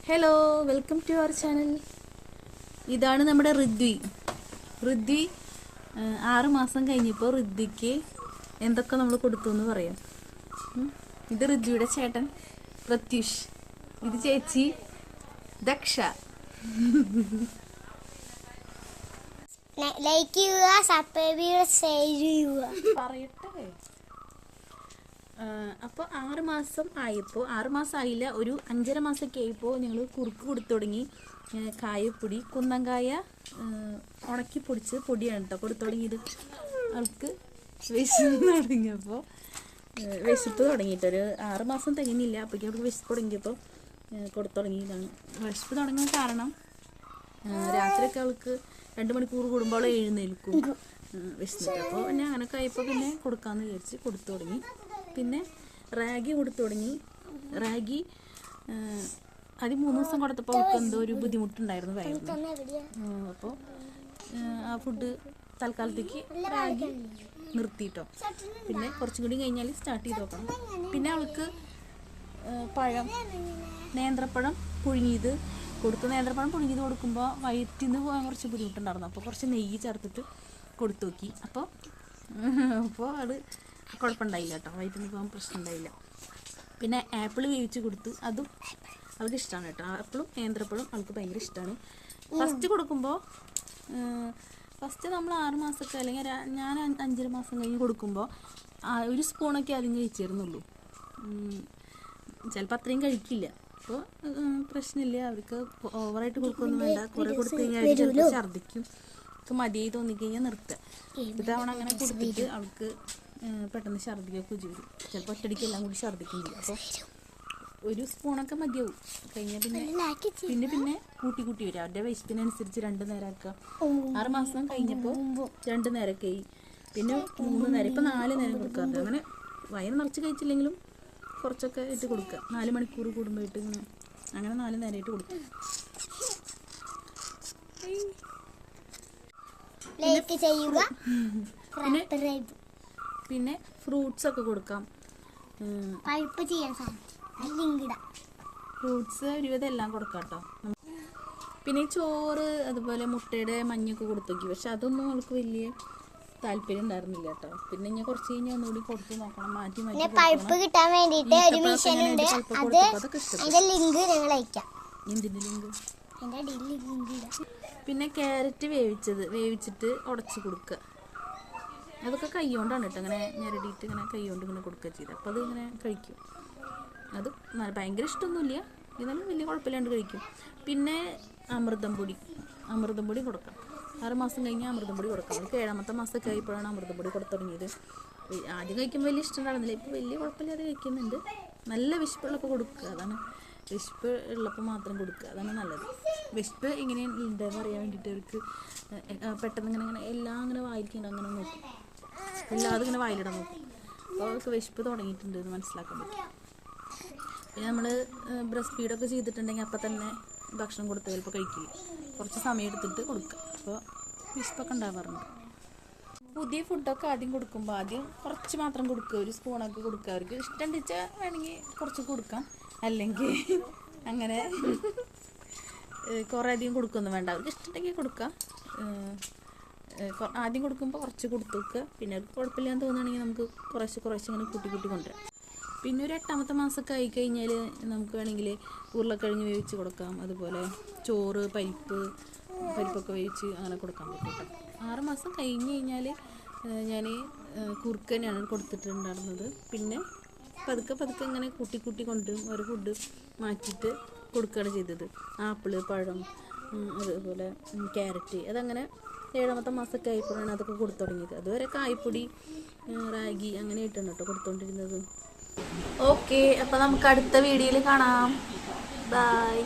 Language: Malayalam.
Hello, welcome to our channel. ഇതാണ് നമ്മുടെ ഋദ്വി. 6 മാസം കഴിഞ്ഞപ്പോൾ ഋദ്വിക്ക് എന്തൊക്കെ നമ്മൾ കൊടുത്തു എന്ന് പറയാം. ഇത് ഋദ്വിയുടെ ചേട്ടൻ പ്രത്യുഷ്, ഇത് ചേച്ചി ദക്ഷ. ലൈക്ക് ചെയ്യുക, സബ്സ്ക്രൈബ് ചെയ്യുക, ഷെയർ ചെയ്യുക. പറയട്ടെ. അപ്പോൾ 6 മാസം ആയപ്പോൾ, 6 മാസം ആയില്ല, ഒരു 5.5 മാസമൊക്കെ ആയപ്പോൾ ഞങ്ങൾ കുറുക്ക് കൊടുത്തു തുടങ്ങി. കായപ്പൊടി, കുന്നങ്കായ ഉണക്കി പൊടിച്ച് പൊടിയാണ് കേട്ടോ കൊടുത്തു തുടങ്ങിയത്. അവൾക്ക് വിശപ്പ് തുടങ്ങിയപ്പോൾ, വിശപ്പ് തുടങ്ങിയിട്ട് ഒരു 6 മാസം തികഞ്ഞില്ല, അപ്പോഴേക്കും അവൾക്ക് വിശപ്പ് തുടങ്ങിയപ്പോൾ കൊടുത്തു തുടങ്ങിയതാണ്. വിശപ്പ് തുടങ്ങാൻ കാരണം രാത്രിയൊക്കെ അവൾക്ക് 2 മണിക്കൂർ കൂടുമ്പോൾ അവൾ എഴുന്നേൽക്കും വിശന്നിട്ട്. അപ്പോൾ പിന്നെ അങ്ങനെയൊക്കെ ആയപ്പോൾ പിന്നെ കൊടുക്കാമെന്ന് വിചാരിച്ച് കൊടുത്തു തുടങ്ങി. പിന്നെ റാഗി കൊടുത്തു തുടങ്ങി. റാഗി ആദ്യം 3 ദിവസം കൊടുത്തപ്പോൾ അവൾക്ക് എന്തോ ഒരു ബുദ്ധിമുട്ടുണ്ടായിരുന്നു വയറിന്. അപ്പോൾ ആ ഫുഡ് തൽക്കാലത്തേക്ക് റാഗി നിർത്തിയിട്ടോ. പിന്നെ കുറച്ചും കൂടി കഴിഞ്ഞാൽ സ്റ്റാർട്ട് ചെയ്ത് നോക്കണം. പിന്നെ അവൾക്ക് പഴം, നേന്ത്രപ്പഴം പുഴുങ്ങിയത് കൊടുത്തു. നേന്ത്രപ്പഴം പുഴുങ്ങിയത് കൊടുക്കുമ്പോൾ വയറ്റിന്ന് പോകാൻ കുറച്ച് ബുദ്ധിമുട്ടുണ്ടായിരുന്നു. അപ്പോൾ കുറച്ച് നെയ്യ് ചേർത്തിട്ട് കൊടുത്തു നോക്കി. അപ്പോൾ അത് കുഴപ്പമുണ്ടായില്ല കേട്ടോ, വയറ്റിന്ന് പോകാൻ പ്രശ്നം ഉണ്ടായില്ല. പിന്നെ ആപ്പിൾ വേവിച്ച് കൊടുത്തു, അതും അവൾക്ക് ഇഷ്ടമാണ് കേട്ടോ. ആപ്പിളും നേന്ത്രപ്പഴം അവൾക്ക് ഭയങ്കര ഇഷ്ടമാണ്. ഫസ്റ്റ് കൊടുക്കുമ്പോൾ, ഫസ്റ്റ് നമ്മൾ 6 മാസമൊക്കെ അല്ലെങ്കിൽ ഞാൻ 5.5 മാസം കഴിഞ്ഞ് കൊടുക്കുമ്പോൾ 1 സ്പൂണൊക്കെ ആദ്യം കഴിച്ചിരുന്നുള്ളൂ. ചിലപ്പോൾ അത്രയും കഴിക്കില്ല. അപ്പോൾ പ്രശ്നമില്ല, അവർക്ക് ഓവറായിട്ട് കൊടുക്കൊന്നും വേണ്ട. കുറേ കൊടുത്തു കഴിഞ്ഞാൽ ചിലപ്പോൾ ഛർദ്ദിക്കും. മതിയായി തോന്നിക്കഴിഞ്ഞാൽ നിർത്തുക. ഇതവണ അങ്ങനെ കൊടുത്തിട്ട് അവൾക്ക് പെട്ടെന്ന് ഛർദ്ദിക്കുകയൊക്കെ ചെയ്തു. ചിലപ്പോൾ ഒറ്റടിക്ക് എല്ലാം കൂടി ഛർദ്ദിക്കും ചെയ്യും. അപ്പോൾ 1 സ്പൂണൊക്കെ മതിയാവും. കഴിഞ്ഞാൽ പിന്നെ കൂട്ടി വരും. അവരുടെ വിശപ്പിനനുസരിച്ച് 2 നേരം ആക്കുക. 6 മാസം കഴിഞ്ഞപ്പോൾ 2 നേരമൊക്കെ ആയി. പിന്നെ 3 നേരം, ഇപ്പം 4 നേരം കൊടുക്കാറുണ്ട്. അങ്ങനെ വയറ് നിറച്ച് കഴിച്ചില്ലെങ്കിലും കുറച്ചൊക്കെ ഇട്ട് കൊടുക്കുക. 4 മണിക്കൂർ കൂടുമ്പോയിട്ട് ഇങ്ങനെ അങ്ങനെ 4 നേരമായിട്ട് കൊടുക്കുക. പിന്നെ ഫ്രൂട്ട്സ് ഒക്കെ കൊടുക്കാം. ഫ്രൂട്ട്സ് ഒരുവിധം എല്ലാം കൊടുക്കാം കേട്ടോ. പിന്നെ ചോറ്, അതുപോലെ മുട്ടയുടെ മഞ്ഞൊക്കെ കൊടുത്തു നോക്കി. പക്ഷെ അതൊന്നും അവൾക്ക് വലിയ താല്പര്യം ഉണ്ടായിരുന്നില്ല കേട്ടോ. പിന്നെ ഞാൻ കുറച്ച് കഴിഞ്ഞാൽ ഒന്നുകൂടി കൊടുത്തു നോക്കണം, മാറ്റി പഴുപ്പ് കിട്ടാൻ വേണ്ടിയിട്ട് ഒരു മെഷീൻ ഉണ്ട്. എന്തിന്റെ ലിങ്ക്? പിന്നെ ക്യാരറ്റ് വേവിച്ചിട്ട് ഉടച്ച് കൊടുക്കുക. അതൊക്കെ കൈകൊണ്ടാണ് കേട്ടോ, ഇങ്ങനെ ഞെരടിയിട്ട് ഇങ്ങനെ കൈകൊണ്ട് ഇങ്ങനെ കൊടുക്കുക ചെയ്ത്. അപ്പോൾ അത് ഇങ്ങനെ കഴിക്കും. അത് ഭയങ്കര ഇഷ്ടമൊന്നുമില്ല, എന്നാലും വലിയ കുഴപ്പമില്ലാണ്ട് കഴിക്കും. പിന്നെ അമൃതം പൊടി കൊടുക്കാം. 6 മാസം കഴിഞ്ഞാൽ അമൃതം പൊടി കൊടുക്കാം. അവർക്ക് 7ാമത്തെ മാസമൊക്കെ ആയപ്പോഴാണ് അമൃതം പൊടി കൊടുത്തു തുടങ്ങിയത്. ആദ്യം കഴിക്കുമ്പോൾ വലിയ ഇഷ്ടം ഉണ്ടായിരുന്നില്ല, ഇപ്പോൾ വലിയ കുഴപ്പമില്ലാതെ കഴിക്കുന്നുണ്ട്. നല്ല വിശപ്പുള്ളപ്പോൾ കൊടുക്കുക, അതാണ് വിശപ്പ് ഉള്ളപ്പോൾ മാത്രം കൊടുക്കുക, അതാണ് നല്ലത്. വിശപ്പ് എങ്ങനെ ഉണ്ടെന്ന് അറിയാൻ വേണ്ടിയിട്ട് അവർക്ക് പെട്ടെന്ന് ഇങ്ങനെ എല്ലാം അങ്ങനെ വായിക്കണം, അങ്ങനെ നോക്കും, എല്ലാതും ഇങ്ങനെ വായിലിടാൻ നോക്കും. അപ്പോൾ അവർക്ക് വിശപ്പ് തുടങ്ങിയിട്ടുണ്ട് എന്ന് മനസ്സിലാക്കാൻ പറ്റും. പിന്നെ നമ്മൾ ബ്രസ്റ്റ് ഫീഡൊക്കെ ചെയ്തിട്ടുണ്ടെങ്കിൽ അപ്പം തന്നെ ഭക്ഷണം കൊടുത്ത് ചിലപ്പോൾ കഴിക്കില്ല, കുറച്ച് സമയം എടുത്തിട്ട് കൊടുക്കുക. അപ്പോൾ വിശപ്പൊക്കെ ഉണ്ടാവാറുണ്ട്. പുതിയ ഫുഡൊക്കെ ആദ്യം കൊടുക്കുമ്പോൾ ആദ്യം കുറച്ച് മാത്രം കൊടുക്കുക, 1 സ്പൂണൊക്കെ കൊടുക്കുക. അവർക്ക് ഇഷ്ടം വെച്ചാൽ വേണമെങ്കിൽ കുറച്ച് കൊടുക്കാം, അല്ലെങ്കിൽ അങ്ങനെ കുറേ അധികം കൊടുക്കൊന്നും വേണ്ട. അവർക്ക് ഇഷ്ടമുണ്ടെങ്കിൽ കൊടുക്കാം. ആദ്യം കൊടുക്കുമ്പോൾ കുറച്ച് കൊടുത്തു വെക്കുക. പിന്നെ അവർക്ക് കുഴപ്പമില്ലാന്ന് തോന്നുകയാണെങ്കിൽ നമുക്ക് കുറേശ്ശെ ഇങ്ങനെ കൂട്ടി കൊണ്ടുവരാം. പിന്നെ ഒരു 8ാമത്തെ മാസമൊക്കെ ആയിക്കഴിഞ്ഞാൽ നമുക്ക് വേണമെങ്കിൽ ഉരുളക്കിഴങ്ങ് വേവിച്ച് കൊടുക്കാം. അതുപോലെ ചോറ്, പരിപ്പൊക്കെ വേവിച്ച് അങ്ങനെ കൊടുക്കാൻ പറ്റും. 6 മാസം കഴിഞ്ഞ് കഴിഞ്ഞാൽ ഞാൻ കുറുക്ക് തന്നെയാണ് കൊടുത്തിട്ടുണ്ടായിരുന്നത്. പിന്നെ പതുക്കെ ഇങ്ങനെ കൂട്ടി കൊണ്ടുവരും. ഒരു ഫുഡ് മാറ്റിയിട്ട് കൊടുക്കുകയാണ് ചെയ്തത്. ആപ്പിള്, പഴം, അതുപോലെ ക്യാരറ്റ്, അതങ്ങനെ 7ാമത്തെ മാസമൊക്കെ ആയപ്പോഴാണ് അതൊക്കെ കൊടുത്തു തുടങ്ങിയത്. അതുവരെ കായ്പ്പൊടി, റാഗി അങ്ങനെയായിട്ടാണ് കേട്ടോ കൊടുത്തുകൊണ്ടിരുന്നത്. ഓക്കെ, അപ്പോൾ നമുക്ക് അടുത്ത വീഡിയോയിൽ കാണാം. ബൈ.